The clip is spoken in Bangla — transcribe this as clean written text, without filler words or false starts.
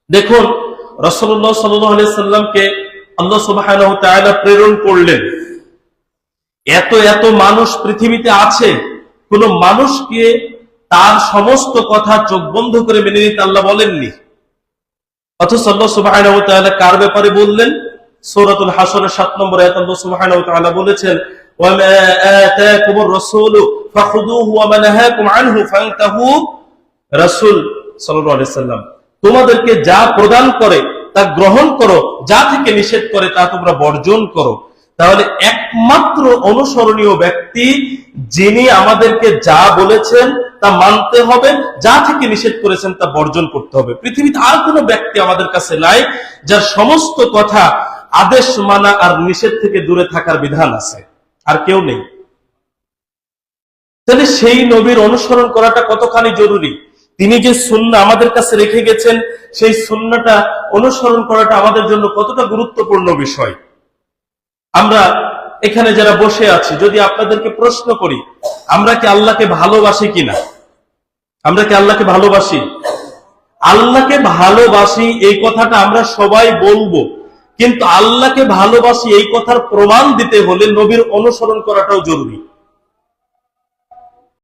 দেখুন, রাসূলুল্লাহ সাল্লাল্লাহু আলাইহি সাল্লামকে আল্লাহ সুবহানাহু ওয়া তাআলা প্রেরণ করলেন। এত এত মানুষ পৃথিবীতে আছে, কোন মানুষকে তার সমস্ত কথা চোখ বন্ধ করে মেনে নিতে আল্লাহ বলেননি। অথচ আল্লাহ সুবহানাহু ওয়া তাআলা কার ব্যাপারে বললেন? সূরাতুল হাশরের ৭ নম্বর আয়াতে আল্লাহ সুবহানাহু ওয়া তাআলা বলেছেন, ওয়া মা আতাকুমুর রাসূলু ফাখুযুহু ওয়া মা নাহাকুম আনহু ফান্তাহু। রাসূল সাল্লাল্লাহু আলাইহি সাল্লাম তোমাদেরকে যা প্রদান করে তা গ্রহণ করো, যা থেকে নিষেধ করে তা তোমরা বর্জন করো। তাহলে একমাত্র অনুসরণীয় ব্যক্তি যিনি আমাদেরকে যা বলেছেন তা মানতে হবে, যা থেকে নিষেধ করেছেন তা বর্জন করতে হবে। পৃথিবীতে আর কোনো ব্যক্তি আমাদের কাছে নাই যার সমস্ত কথা আদেশ মানা আর নিষেধ থেকে দূরে থাকার বিধান আছে, আর কেউ নেই। তাহলে সেই নবীর অনুসরণ করাটা কতখানি জরুরি। তিনি যে সুন্নাহ আমাদের কাছে রেখে গেছেন, সেই সুন্নাহটা অনুসরণ করাটা আমাদের জন্য কতটা গুরুত্বপূর্ণ বিষয়। আমরা এখানে যারা বসে আছি, যদি আপনাদেরকে প্রশ্ন করি, আমরা কি আল্লাহকে ভালোবাসি কিনা? আমরা কি আল্লাহকে ভালোবাসি? আল্লাহকে ভালোবাসি এই কথাটা আমরা সবাই বলবো, কিন্তু আল্লাহকে ভালোবাসি এই কথার প্রমাণ দিতে হলে নবীর অনুসরণ করাটাও জরুরি।